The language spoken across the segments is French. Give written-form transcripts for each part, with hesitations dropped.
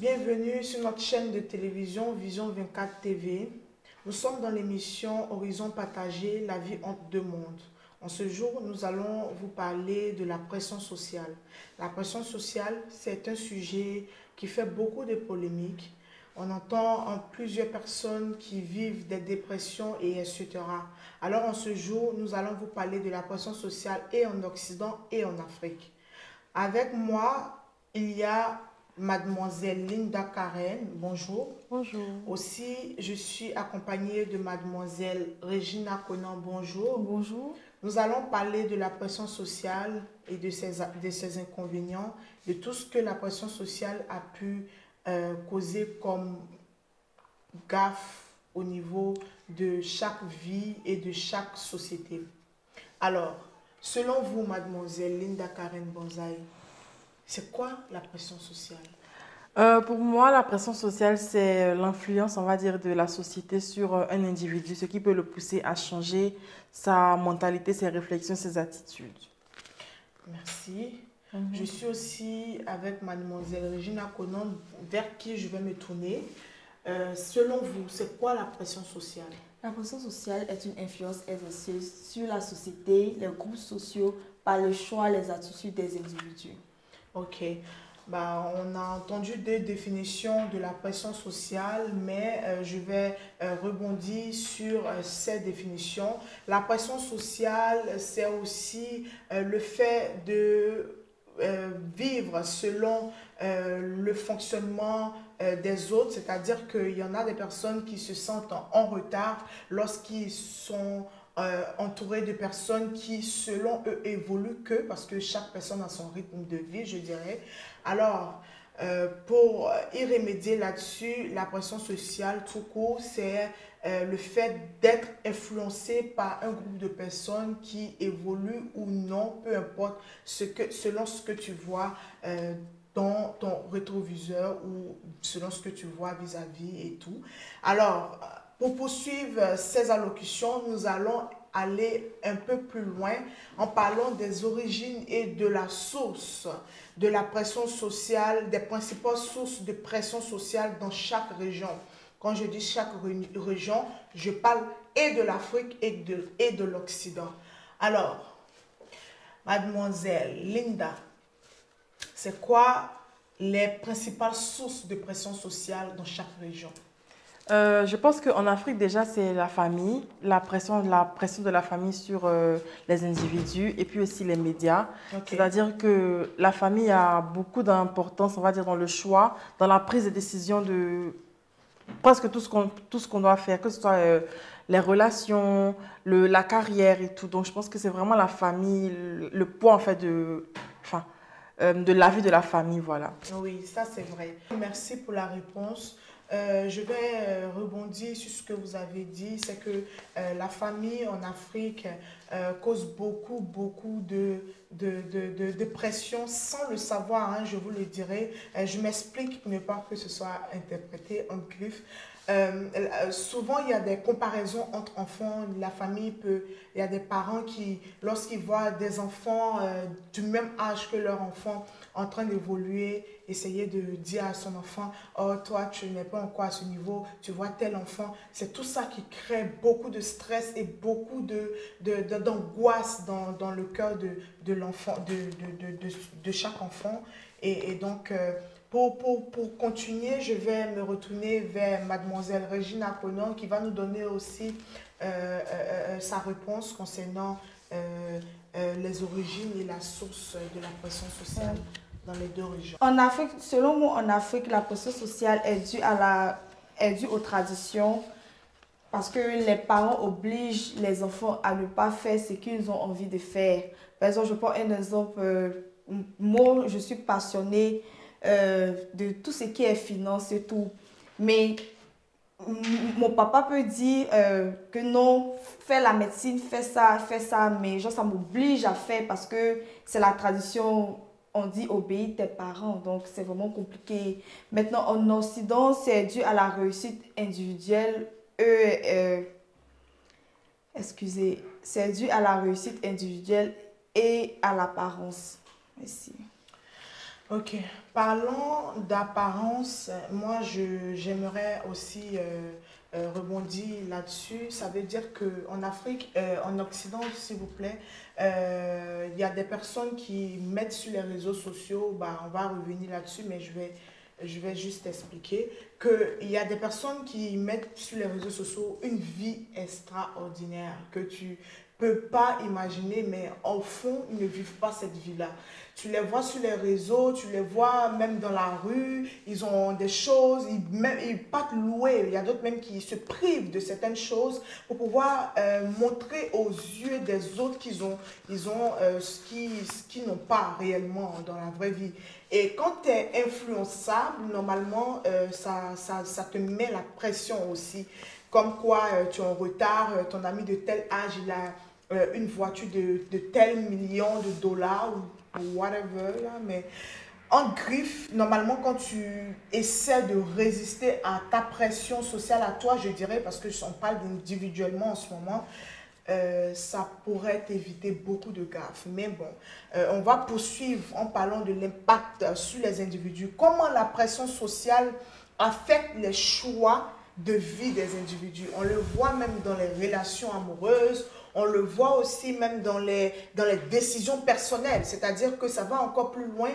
bienvenue sur notre chaîne de télévision Vision 24 TV. Nous sommes dans l'émission Horizon partagé, la vie entre deux mondes. En ce jour, nous allons vous parler de la pression sociale. La pression sociale, c'est un sujet qui fait beaucoup de polémiques. On entend plusieurs personnes qui vivent des dépressions et etc. Alors en ce jour, nous allons vous parler de la pression sociale et en Occident et en Afrique. Avec moi, il y a Mademoiselle Linda Karen, bonjour. Bonjour. Aussi, je suis accompagnée de Mademoiselle Regina Conan, bonjour. Bonjour. Nous allons parler de la pression sociale et de ses inconvénients, de tout ce que la pression sociale a pu causer comme gaffe au niveau de chaque vie et de chaque société. Alors, selon vous, Mademoiselle Linda Karen Bonzaï, c'est quoi la pression sociale? Pour moi, la pression sociale, c'est l'influence, on va dire, de la société sur un individu, ce qui peut le pousser à changer sa mentalité, ses réflexions, ses attitudes. Merci. Je suis aussi avec Mademoiselle Regina Conan, vers qui je vais me tourner. Selon vous, c'est quoi la pression sociale? La pression sociale est une influence exercée sur la société, les groupes sociaux, par le choix, les attitudes des individus. Ok. Bah, on a entendu des définitions de la pression sociale, mais je vais rebondir sur ces définitions. La pression sociale, c'est aussi le fait de vivre selon le fonctionnement des autres, c'est-à-dire qu'il y en a des personnes qui se sentent en retard lorsqu'ils sont entourés de personnes qui, selon eux, évoluent parce que chaque personne a son rythme de vie, je dirais. Alors, pour y remédier là-dessus, la pression sociale, tout court, c'est le fait d'être influencé par un groupe de personnes qui évoluent ou non, peu importe, selon ce que tu vois dans ton rétroviseur ou selon ce que tu vois vis-à-vis et tout. Alors, pour poursuivre ces allocutions, nous allons aller un peu plus loin en parlant des origines et de la source de la pression sociale, des principales sources de pression sociale dans chaque région. Quand je dis chaque région, je parle et de l'Afrique et de l'Occident. Alors, Mademoiselle Linda, c'est quoi les principales sources de pression sociale dans chaque région? Je pense qu'en Afrique, déjà, c'est la famille, la pression de la famille sur les individus et puis aussi les médias. Okay. C'est-à-dire que la famille a beaucoup d'importance, on va dire, dans le choix, dans la prise de décision de presque tout ce qu'on doit faire, que ce soit les relations, la carrière et tout. Donc, je pense que c'est vraiment la famille, le poids, en fait, de la vie de la famille, voilà. Oui, ça c'est vrai. Merci pour la réponse. Je vais rebondir sur ce que vous avez dit, c'est que la famille en Afrique cause beaucoup de pression sans le savoir, hein, je vous le dirai. Je m'explique pour ne pas que ce soit interprété en griffe. Souvent, il y a des comparaisons entre enfants. La famille il y a des parents qui, lorsqu'ils voient des enfants du même âge que leur enfant en train d'évoluer, essayer de dire à son enfant, oh toi tu n'es pas encore à ce niveau, tu vois tel enfant. C'est tout ça qui crée beaucoup de stress et beaucoup d'angoisse dans le cœur de l'enfant, de chaque enfant. Et donc, pour continuer, je vais me retourner vers Mademoiselle Regina Conan qui va nous donner aussi sa réponse concernant les origines et la source de la pression sociale dans les deux régions. En Afrique, selon moi, en Afrique, la pression sociale est due aux traditions parce que les parents obligent les enfants à ne pas faire ce qu'ils ont envie de faire. Par exemple, je prends un exemple. Moi, je suis passionnée de tout ce qui est finance et tout. Mais mon papa peut dire que non, fais la médecine, fais ça. Mais genre, ça m'oblige à faire parce que c'est la tradition. On dit obéis tes parents, donc c'est vraiment compliqué. Maintenant, en Occident, c'est dû à la réussite individuelle. C'est dû à la réussite individuelle et à l'apparence. Merci. Ok, parlant d'apparence, moi j'aimerais aussi rebondir là-dessus. Ça veut dire qu'en Afrique, en Occident, s'il vous plaît, il y a des personnes qui mettent sur les réseaux sociaux, bah, on va revenir là-dessus, mais je vais juste expliquer qu'il y a des personnes qui mettent sur les réseaux sociaux une vie extraordinaire que tu peux pas imaginer, mais au fond, ils ne vivent pas cette vie-là. Tu les vois sur les réseaux, tu les vois même dans la rue, ils ont des choses, ils partent louer. Il y a d'autres même qui se privent de certaines choses pour pouvoir montrer aux yeux des autres ils ont ce qu'ils n'ont pas réellement dans la vraie vie. Et quand tu es influençable, normalement, ça te met la pression aussi. Comme quoi, tu es en retard, ton ami de tel âge, il a une voiture de tel million de dollars ou whatever, là, mais en griffe, normalement, quand tu essaies de résister à ta pression sociale à toi, je dirais, parce que on parle individuellement en ce moment, ça pourrait t'éviter beaucoup de gaffes. Mais bon, on va poursuivre en parlant de l'impact sur les individus. Comment la pression sociale affecte les choix de vie des individus. On le voit même dans les relations amoureuses, on le voit aussi même dans les décisions personnelles. C'est-à-dire que ça va encore plus loin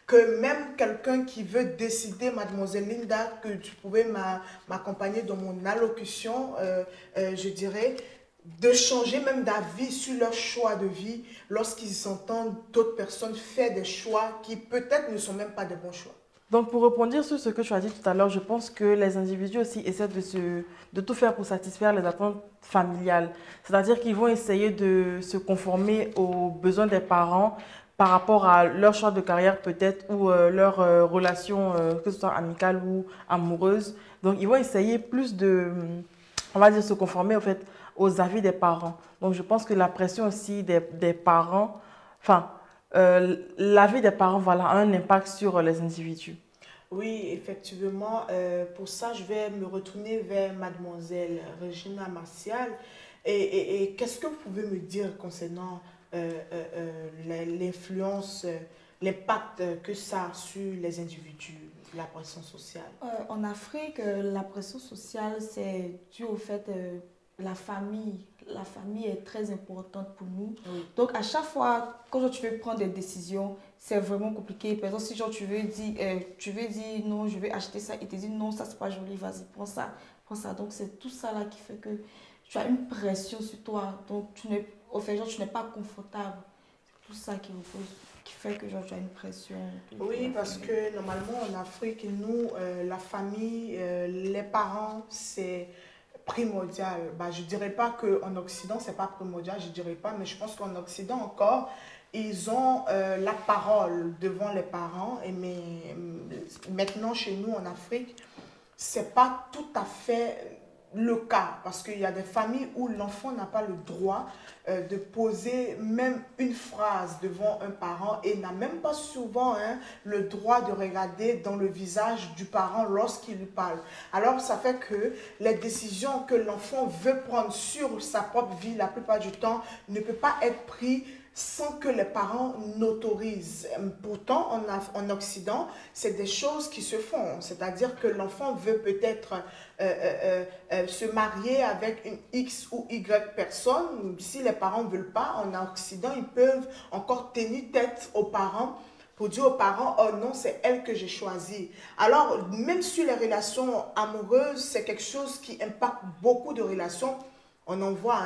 que même quelqu'un qui veut décider, mademoiselle Linda, que tu pouvais m'accompagner dans mon allocution, je dirais, de changer même d'avis sur leur choix de vie lorsqu'ils entendent d'autres personnes faire des choix qui peut-être ne sont même pas des bons choix. Donc, pour rebondir sur ce que tu as dit tout à l'heure, je pense que les individus aussi essaient de tout faire pour satisfaire les attentes familiales. C'est-à-dire qu'ils vont essayer de se conformer aux besoins des parents par rapport à leur choix de carrière peut-être ou leur relation, que ce soit amicale ou amoureuse. Donc, ils vont essayer plus on va dire, se conformer en fait aux avis des parents. Donc, je pense que la pression aussi des parents, enfin, l'avis des parents, voilà, a un impact sur les individus. Oui, effectivement. Pour ça, je vais me retourner vers mademoiselle Regina Martial. Et qu'est-ce que vous pouvez me dire concernant l'influence, l'impact que ça a sur les individus, la pression sociale? En Afrique, la pression sociale, c'est dû au fait la famille. La famille est très importante pour nous. Oui. Donc, à chaque fois, quand tu veux prendre des décisions, c'est vraiment compliqué. Par exemple, si genre, tu veux dire non, je vais acheter ça, et te dit non, ça c'est pas joli, vas-y, prends ça, prends ça. Donc, c'est tout ça là qui fait que tu as une pression sur toi. Donc, au fait, genre, tu n'es pas confortable. C'est tout ça qui fait que genre, tu as une pression. Oui, parce que normalement en Afrique, nous, la famille, les parents, c'est primordial. Bah, je ne dirais pas qu'en Occident, ce n'est pas primordial, je ne dirais pas, mais je pense qu'en Occident encore, ils ont la parole devant les parents. Mais maintenant, chez nous, en Afrique, ce n'est pas tout à fait le cas. Parce qu'il y a des familles où l'enfant n'a pas le droit de poser même une phrase devant un parent et n'a même pas souvent le droit de regarder dans le visage du parent lorsqu'il lui parle. Alors, ça fait que les décisions que l'enfant veut prendre sur sa propre vie, la plupart du temps, ne peut pas être prises sans que les parents n'autorisent. Pourtant, en Occident, c'est des choses qui se font. C'est-à-dire que l'enfant veut peut-être se marier avec une X ou Y personne. Si les parents ne veulent pas, en Occident, ils peuvent encore tenir tête aux parents pour dire aux parents, oh non, c'est elle que j'ai choisie. Alors, même sur les relations amoureuses, c'est quelque chose qui impacte beaucoup de relations. On en voit,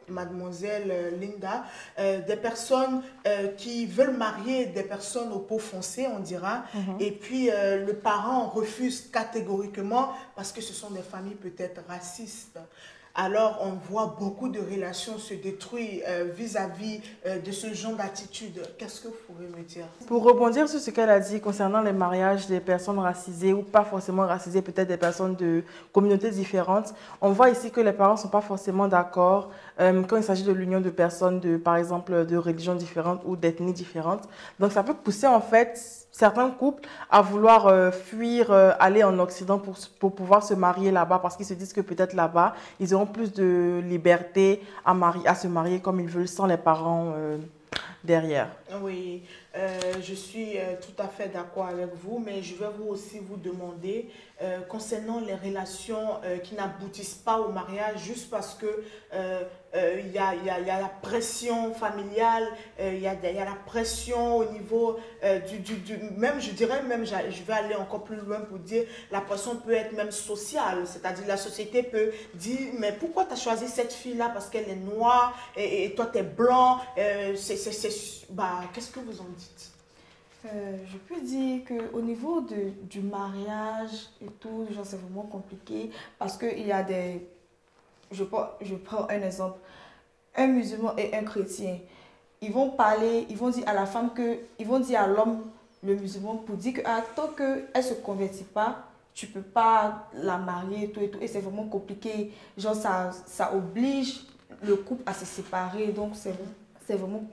mademoiselle Linda, des personnes qui veulent marier des personnes au peau foncé, on dira, et puis le parent refuse catégoriquement parce que ce sont des familles peut-être racistes. Alors, on voit beaucoup de relations se détruire vis-à-vis de ce genre d'attitude. Qu'est-ce que vous pouvez me dire? Pour rebondir sur ce qu'elle a dit concernant les mariages des personnes racisées ou pas forcément racisées, peut-être des personnes de communautés différentes, on voit ici que les parents ne sont pas forcément d'accord quand il s'agit de l'union de personnes, par exemple, de religions différentes ou d'ethnies différentes. Donc, ça peut pousser en fait certains couples à vouloir fuir, aller en Occident pour pouvoir se marier là-bas parce qu'ils se disent que peut-être là-bas, ils auront plus de liberté à se marier comme ils veulent sans les parents derrière. Oui, Je suis tout à fait d'accord avec vous, mais je vais aussi vous demander concernant les relations qui n'aboutissent pas au mariage juste parce que y a la pression familiale, il y a la pression au niveau même, je dirais même, je vais aller encore plus loin pour dire, la pression peut être même sociale, c'est-à-dire la société peut dire, mais pourquoi tu as choisi cette fille-là parce qu'elle est noire et toi tu es blanc, qu'est-ce que vous en dites? Je peux dire qu'au niveau du mariage et tout, genre c'est vraiment compliqué parce qu'il y a des... Je prends un exemple. Un musulman et un chrétien, ils vont parler, ils vont dire à la femme que... Ils vont dire à l'homme, le musulman, pour dire que tant qu'elle ne se convertit pas, tu ne peux pas la marier et tout et tout. Et c'est vraiment compliqué. Genre ça oblige le couple à se séparer. Donc c'est vraiment...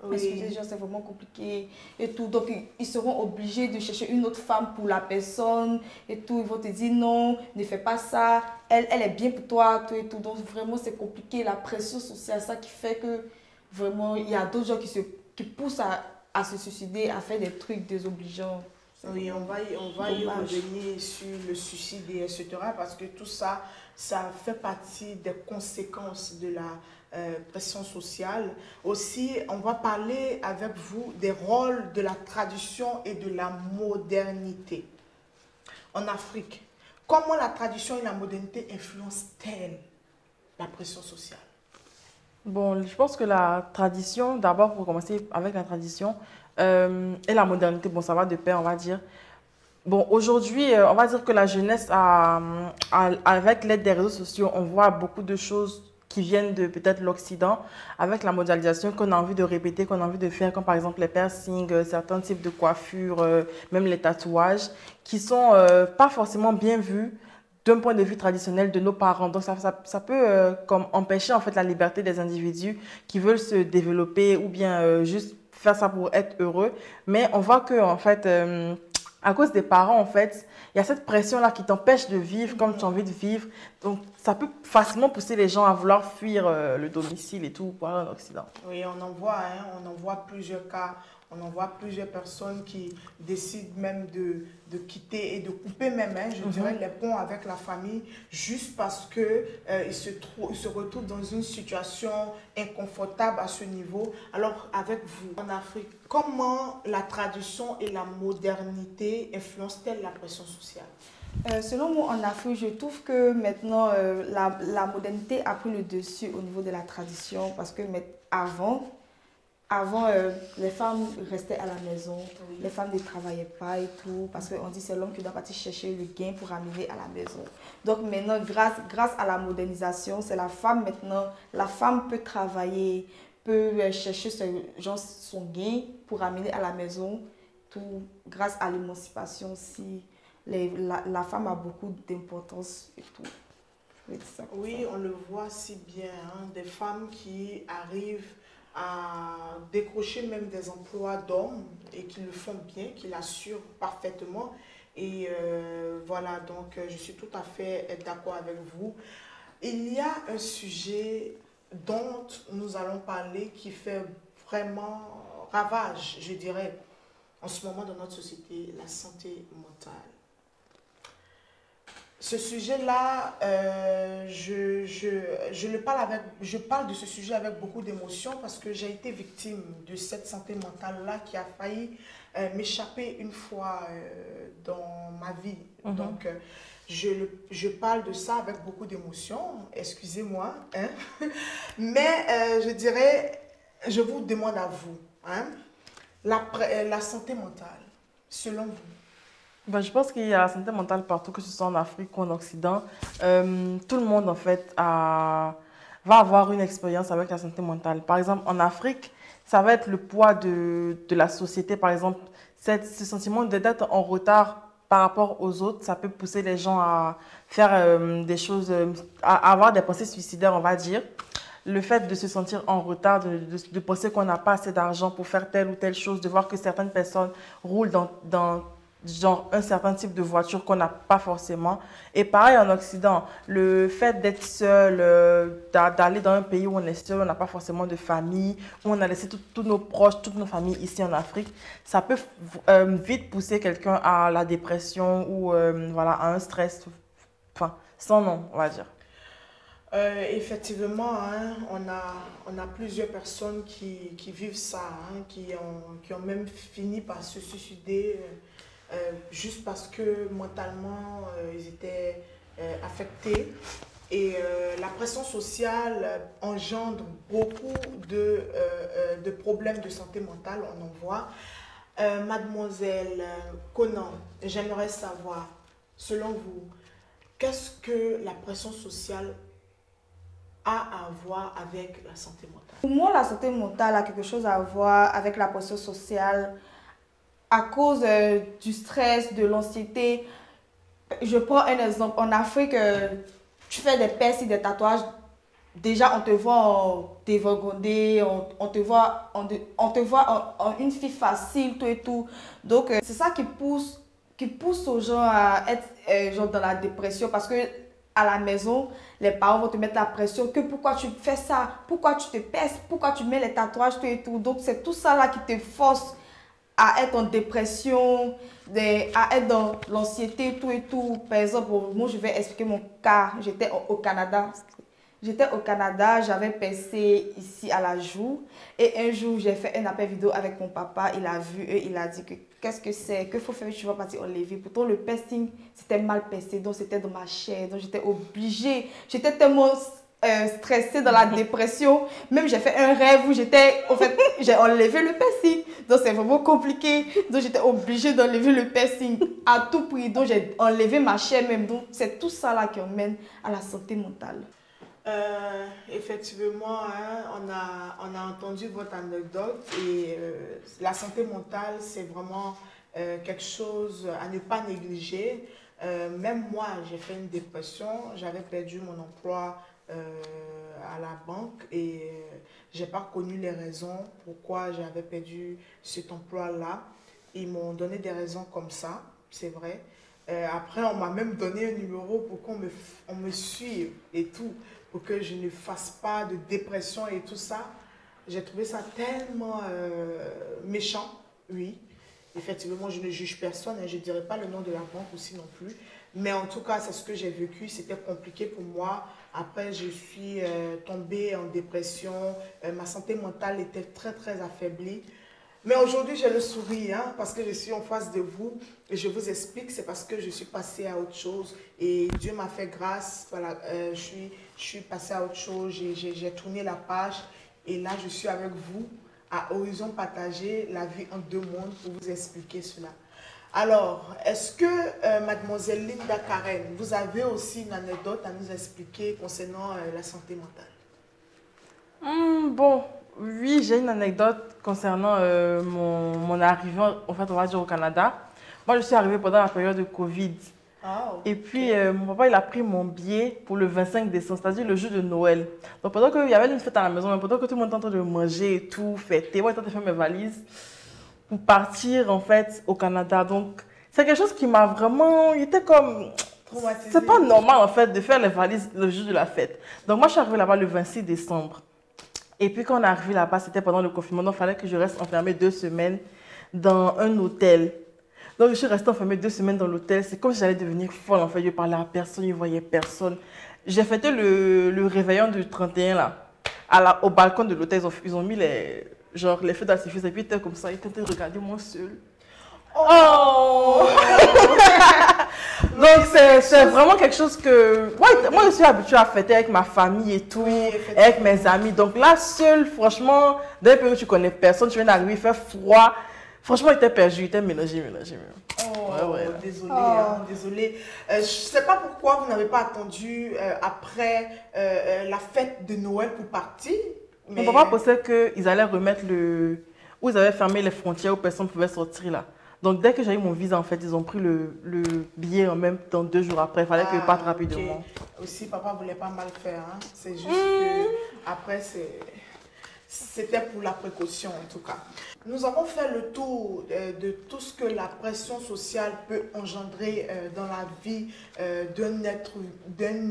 Oui. Excusez, genre, c'est vraiment compliqué et tout. Donc, ils seront obligés de chercher une autre femme pour la personne et tout. Ils vont te dire non, ne fais pas ça. Elle est bien pour toi, tout et tout. Donc, vraiment, c'est compliqué. La pression sociale, ça qui fait que vraiment, il y a d'autres gens qui poussent à se suicider, à faire des trucs désobligeants. Oui, on va y revenir sur le suicide et etc. parce que tout ça, ça fait partie des conséquences de la pression sociale. Aussi, on va parler avec vous des rôles de la tradition et de la modernité en Afrique. Comment la tradition et la modernité influencent-elles la pression sociale? Bon, je pense que la tradition, d'abord pour commencer avec la tradition et la modernité, bon, ça va de pair, on va dire. Bon, aujourd'hui, on va dire que la jeunesse, avec l'aide des réseaux sociaux, on voit beaucoup de choses qui viennent de peut-être l'Occident, avec la mondialisation qu'on a envie de répéter, qu'on a envie de faire, comme par exemple les piercings, certains types de coiffures, même les tatouages, qui sont pas forcément bien vus d'un point de vue traditionnel de nos parents. Donc, ça peut comme empêcher en fait la liberté des individus qui veulent se développer ou bien juste faire ça pour être heureux. Mais on voit que en fait, à cause des parents, en fait, il y a cette pression-là qui t'empêche de vivre comme tu as envie de vivre. Donc, ça peut facilement pousser les gens à vouloir fuir le domicile et tout pour aller en Occident. Oui, on en voit plusieurs cas. On en voit plusieurs personnes qui décident même de quitter et de couper même, je dirais, les ponts avec la famille juste parce qu'ils se retrouvent dans une situation inconfortable à ce niveau. Alors, avec vous, en Afrique, comment la tradition et la modernité influencent-elles la pression sociale? Selon moi, en Afrique, je trouve que maintenant, la modernité a pris le dessus au niveau de la tradition parce que avant, les femmes restaient à la maison, oui. Les femmes ne travaillaient pas et tout, parce qu'on dit que c'est l'homme qui doit partir chercher le gain pour ramener à la maison. Donc maintenant, grâce à la modernisation, c'est la femme maintenant, la femme peut travailler, peut chercher son gain pour ramener à la maison, tout grâce à l'émancipation aussi. La femme a beaucoup d'importance et tout. Oui, on le voit si bien, des femmes qui arrivent à décrocher même des emplois d'hommes et qui le font bien, qui l'assurent parfaitement. Et voilà, donc je suis tout à fait d'accord avec vous. Il y a un sujet dont nous allons parler qui fait vraiment ravage, je dirais, en ce moment dans notre société, la santé mentale. Ce sujet-là, je parle de ce sujet avec beaucoup d'émotion parce que j'ai été victime de cette santé mentale-là qui a failli m'échapper une fois dans ma vie. Donc, je parle de ça avec beaucoup d'émotion, excusez-moi. Mais je dirais, je vous demande à vous, la santé mentale, selon vous. Ben, je pense qu'il y a la santé mentale partout, que ce soit en Afrique ou en Occident. Tout le monde, en fait, va avoir une expérience avec la santé mentale. Par exemple, en Afrique, ça va être le poids de la société. Par exemple, ce sentiment d'être en retard par rapport aux autres, ça peut pousser les gens à faire des choses, à avoir des pensées suicidaires, on va dire. Le fait de se sentir en retard, de penser qu'on n'a pas assez d'argent pour faire telle ou telle chose, de voir que certaines personnes roulent dans genre un certain type de voiture qu'on n'a pas forcément. Et pareil en Occident, le fait d'être seul, d'aller dans un pays où on est seul, on n'a pas forcément de famille, où on a laissé tous nos proches, toutes nos familles ici en Afrique, ça peut vite pousser quelqu'un à la dépression ou voilà, à un stress, enfin, sans nom, on va dire. Effectivement, hein, on a plusieurs personnes qui vivent ça, hein, qui ont même fini par se suicider juste parce que mentalement ils étaient affectés. Et la pression sociale engendre beaucoup de problèmes de santé mentale, on en voit. Mademoiselle Conan, j'aimerais savoir, selon vous, qu'est-ce que la pression sociale a à voir avec la santé mentale? Pour moi, la santé mentale a quelque chose à voir avec la pression sociale à cause du stress, de l'anxiété. Je prends un exemple. En Afrique, tu fais des perces et des tatouages. Déjà, on te voit dévergondée, on te voit, en une fille facile, tout et tout. Donc, c'est ça qui pousse aux gens à être genre dans la dépression parce que à la maison, les parents vont te mettre la pression que pourquoi tu fais ça, pourquoi tu te perces, pourquoi tu mets les tatouages, tout et tout. Donc, c'est tout ça là qui te force à être en dépression, à être dans l'anxiété, tout et tout. Par exemple, moi, je vais expliquer mon cas. J'étais au Canada. J'étais au Canada, j'avais percé ici à la joue. Et un jour, j'ai fait un appel vidéo avec mon papa. Il a vu et il a dit que qu'est-ce que c'est, qu'il faut faire, tu vas partir enlever. Pourtant, le piercing, c'était mal percé, donc c'était dans ma chair. Donc, j'étais obligée. J'étais tellement stressée dans la dépression. Même, j'ai fait un rêve où j'ai enlevé le piercing. Donc, c'est vraiment compliqué. Donc, j'étais obligée d'enlever le piercing à tout prix. Donc, j'ai enlevé ma chair même. Donc, c'est tout ça là qui emmène à la santé mentale. Effectivement, hein, on a entendu votre anecdote et la santé mentale, c'est vraiment quelque chose à ne pas négliger. Même moi, j'ai fait une dépression, j'avais perdu mon emploi à la banque et j'ai pas connu les raisons pourquoi j'avais perdu cet emploi-là. Ils m'ont donné des raisons comme ça, c'est vrai. Après, on m'a même donné un numéro pour qu'on me suive et tout, pour que je ne fasse pas de dépression et tout ça. J'ai trouvé ça tellement méchant, oui. Effectivement, je ne juge personne et je ne dirais pas le nom de la banque aussi non plus. Mais en tout cas, c'est ce que j'ai vécu. C'était compliqué pour moi. Après, je suis tombée en dépression. Ma santé mentale était très, très affaiblie. Mais aujourd'hui, j'ai le sourire hein, parce que je suis en face de vous et je vous explique, c'est parce que je suis passée à autre chose et Dieu m'a fait grâce. Voilà, je suis passée à autre chose, j'ai tourné la page et là, je suis avec vous à Horizon Partagé, la vie en deux mondes pour vous expliquer cela. Alors, est-ce que mademoiselle Linda Karen, vous avez aussi une anecdote à nous expliquer concernant la santé mentale? Bon, oui, j'ai une anecdote concernant mon arrivée, en fait, on va dire au Canada. Moi, je suis arrivée pendant la période de Covid. Oh, Et puis, mon papa, il a pris mon billet pour le 25 décembre, c'est-à-dire le jour de Noël. Donc, pendant qu'il y avait une fête à la maison, mais pendant que tout le monde était en train de manger et tout, fêter, moi, j'étais en train de faire mes valises pour partir, en fait, au Canada. Donc, c'est quelque chose qui m'a vraiment... Il était comme... C'est pas normal, en fait, de faire les valises le jour de la fête. Donc, moi, je suis arrivée là-bas le 26 décembre. Et puis, quand on est arrivé là-bas, c'était pendant le confinement. Donc, il fallait que je reste enfermée 2 semaines dans un hôtel. Donc, je suis restée enfermée 2 semaines dans l'hôtel. C'est comme si j'allais devenir folle, en fait. Je parlais à personne, je ne voyais personne. J'ai fêté le réveillon du 31, là, au balcon de l'hôtel. Ils ont mis les feux d'artifice. Et puis, ils étaient comme ça. Ils étaient en train de regarder moi seule. Oh! Donc, c'est vraiment quelque chose que... Ouais, moi, je suis habituée à fêter avec ma famille et tout, oui, avec mes amis. Donc là, seule, franchement, dans un pays où tu connais personne, tu viens d'arriver, il fait froid. Franchement, il était perdu, il était mélangé. Oh, ouais. Désolée, hein, désolée. Je ne sais pas pourquoi vous n'avez pas attendu après la fête de Noël pour partir. Mais... Mon papa pensait qu'ils allaient remettre où ils avaient fermé les frontières où personne ne pouvait sortir là. Donc, dès que j'ai eu mon visa, en fait, ils ont pris le billet en même temps, 2 jours après. Il fallait que je parte rapidement. Aussi, papa ne voulait pas mal faire. Hein. C'est juste que, après, C'était pour la précaution en tout cas. Nous avons fait le tour de tout ce que la pression sociale peut engendrer dans la vie d'un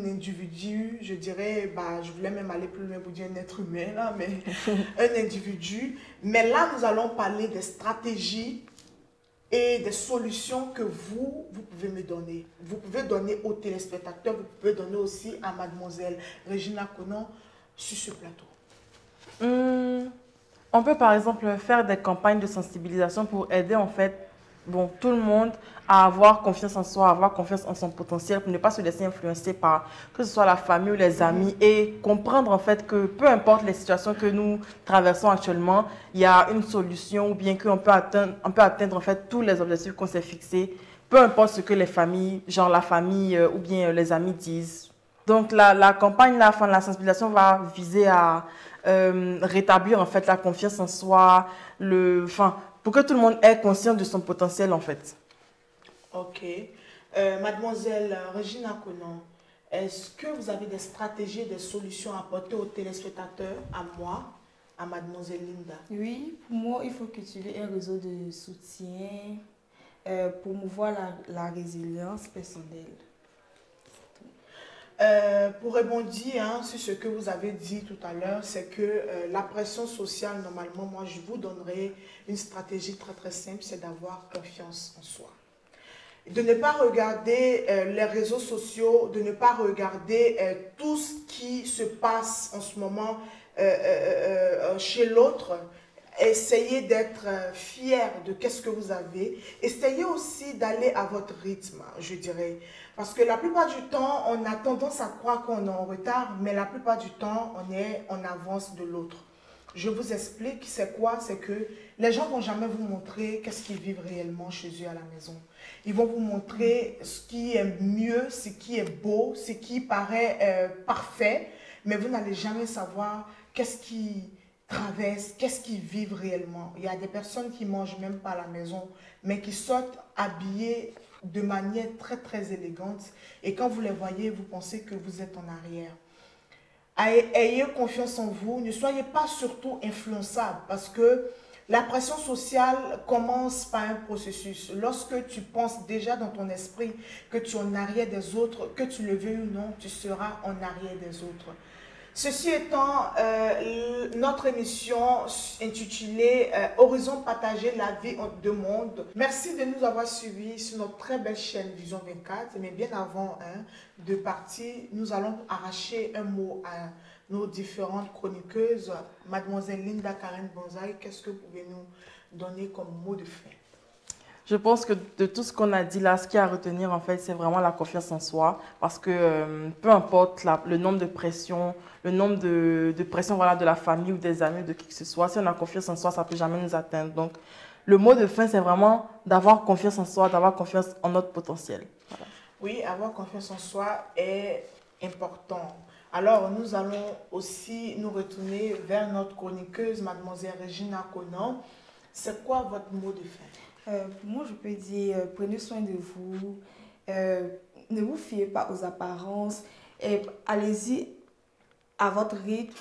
individu. Je dirais, je voulais même aller plus loin pour dire un être humain, là, mais un individu. Mais là, nous allons parler des stratégies et des solutions que vous pouvez me donner. Vous pouvez donner aux téléspectateurs, vous pouvez donner aussi à mademoiselle Regina Konan sur ce plateau. On peut par exemple faire des campagnes de sensibilisation pour aider en fait tout le monde à avoir confiance en soi, à avoir confiance en son potentiel, pour ne pas se laisser influencer par que ce soit la famille ou les amis et comprendre en fait que peu importe les situations que nous traversons actuellement, il y a une solution ou bien qu'on peut atteindre en fait tous les objectifs qu'on s'est fixés, peu importe ce que les familles, genre la famille ou bien les amis disent. Donc la campagne, la sensibilisation va viser à rétablir en fait la confiance en soi, pour que tout le monde ait conscience de son potentiel en fait. Ok. Mademoiselle Regina Konan, est-ce que vous avez des stratégies, des solutions à apporter aux téléspectateurs, à moi, à Mademoiselle Linda? Oui, pour moi, il faut cultiver un réseau de soutien, promouvoir la résilience personnelle. Pour rebondir sur ce que vous avez dit tout à l'heure, c'est que la pression sociale, normalement, moi, je vous donnerai une stratégie très très simple, c'est d'avoir confiance en soi. De ne pas regarder les réseaux sociaux, de ne pas regarder tout ce qui se passe en ce moment chez l'autre. Essayez d'être fier de qu'est-ce que vous avez. Essayez aussi d'aller à votre rythme, je dirais. Parce que la plupart du temps, on a tendance à croire qu'on est en retard, mais la plupart du temps, on est en avance de l'autre. Je vous explique, c'est quoi? C'est que les gens ne vont jamais vous montrer qu'est-ce qu'ils vivent réellement chez eux à la maison. Ils vont vous montrer ce qui est mieux, ce qui est beau, ce qui paraît parfait, mais vous n'allez jamais savoir qu'est-ce qui traversent, qu'est-ce qu'ils vivent réellement. Il y a des personnes qui ne mangent même pas à la maison, mais qui sortent habillées de manière très très élégante. Et quand vous les voyez, vous pensez que vous êtes en arrière. Ayez confiance en vous, ne soyez pas surtout influençable parce que la pression sociale commence par un processus. Lorsque tu penses déjà dans ton esprit que tu es en arrière des autres, que tu le veuilles ou non, tu seras en arrière des autres. Ceci étant, notre émission intitulée Horizon partagé, la vie en deux mondes. Merci de nous avoir suivis sur notre très belle chaîne Vision 24. Mais bien avant de partir, nous allons arracher un mot à nos différentes chroniqueuses. Mademoiselle Linda Karen Bonzaï, qu'est-ce que vous pouvez nous donner comme mot de fin? Je pense que de tout ce qu'on a dit là, ce qu'il y a à retenir en fait, c'est vraiment la confiance en soi. Parce que peu importe le nombre de pressions, le nombre de pressions voilà, de la famille ou des amis, de qui que ce soit, si on a confiance en soi, ça ne peut jamais nous atteindre. Donc, le mot de fin, c'est vraiment d'avoir confiance en soi, d'avoir confiance en notre potentiel. Voilà. Oui, avoir confiance en soi est important. Alors, nous allons aussi nous retourner vers notre chroniqueuse, Mademoiselle Regina Konan. C'est quoi votre mot de fin? Pour moi, je peux dire, prenez soin de vous, ne vous fiez pas aux apparences, allez-y à votre rythme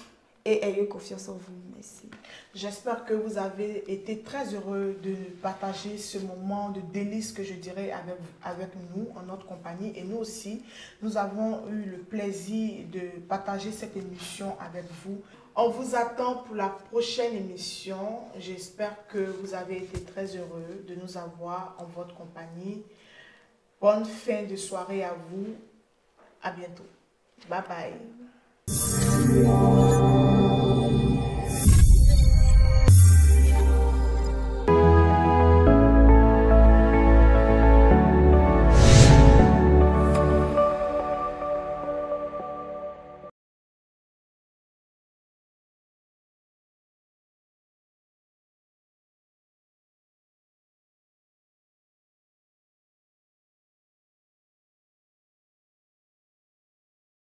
et ayez confiance en vous. Merci. J'espère que vous avez été très heureux de partager ce moment de délice que je dirais avec nous, en notre compagnie. Et nous aussi, nous avons eu le plaisir de partager cette émission avec vous. On vous attend pour la prochaine émission. J'espère que vous avez été très heureux de nous avoir en votre compagnie. Bonne fin de soirée à vous. À bientôt. Bye bye.